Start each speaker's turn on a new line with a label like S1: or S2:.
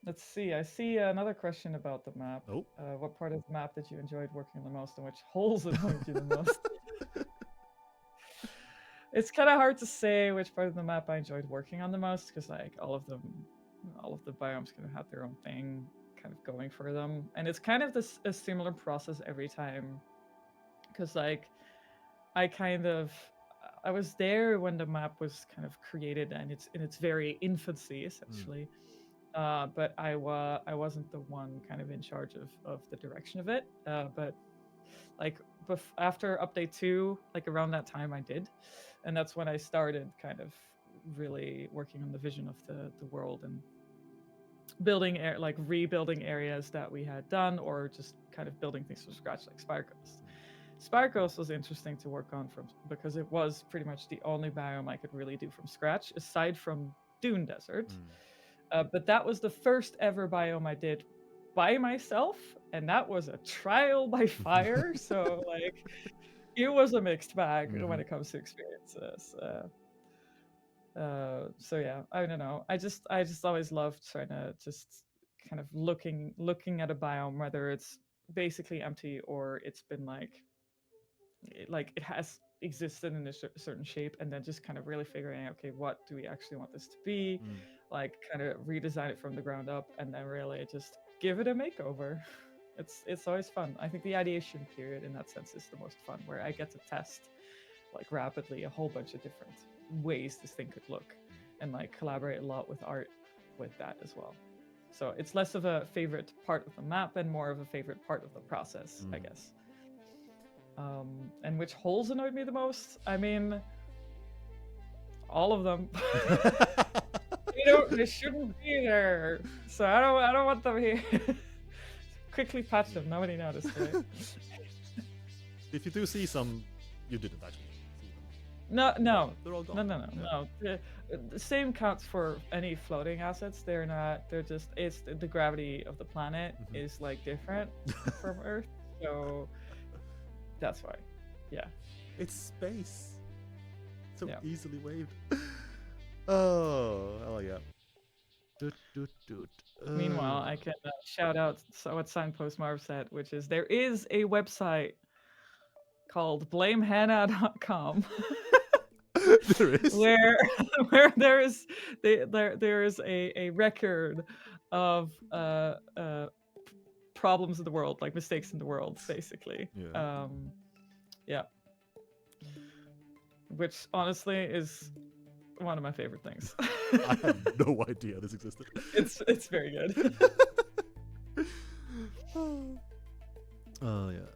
S1: Let's see. I see another question about the map.
S2: Oh.
S1: What part of the map did you enjoyed working on the most, and which holes annoyed you the most? It's kind of hard to say which part of the map I enjoyed working on the most, because like all of the biomes kind of have their own thing kind of going for them, and it's kind of a similar process every time, because like I was there when the map was kind of created and it's in its very infancy essentially. But I wasn't the one kind of in charge of the direction of it. But like after update 2, like around that time I did, and that's when I started kind of really working on the vision of the world and building like rebuilding areas that we had done, or just kind of building things from scratch, like Spire Coast. Spire Coast was interesting to work on because it was pretty much the only biome I could really do from scratch, aside from Dune Desert. But that was the first ever biome I did by myself, and that was a trial by fire. So like, it was a mixed bag when it comes to experiences. So yeah, I don't know. I just always loved trying to just kind of looking at a biome, whether it's basically empty or it's been like it has existed in a certain shape, and then just kind of really figuring out, okay, what do we actually want this to be, like kind of redesign it from the ground up, and then really just give it a makeover. It's always fun. I think the ideation period in that sense is the most fun, where I get to test like rapidly a whole bunch of different ways this thing could look, and like collaborate a lot with art with that as well. So it's less of a favorite part of the map and more of a favorite part of the process, I guess. And which holes annoyed me the most? I mean, all of them. They shouldn't be there. So I don't want them here. Quickly patch them. Nobody noticed it.
S2: If you do see some, you didn't actually see them.
S1: No.
S2: They're all gone.
S1: No. The same counts for any floating assets. They're not. They're just. It's the gravity of the planet is like different from Earth. So that's why. Yeah.
S2: It's space. So
S1: Yeah.
S2: easily waved. Oh, hell yeah.
S1: Meanwhile, I can shout out what Signpost Marv said, which is there is a website called blamehannah.com
S2: there is
S1: where there is a record of problems in the world, like mistakes in the world, basically. Yeah. Which honestly is one of my favorite things.
S2: I had no idea this existed.
S1: It's very good.
S2: Oh yeah.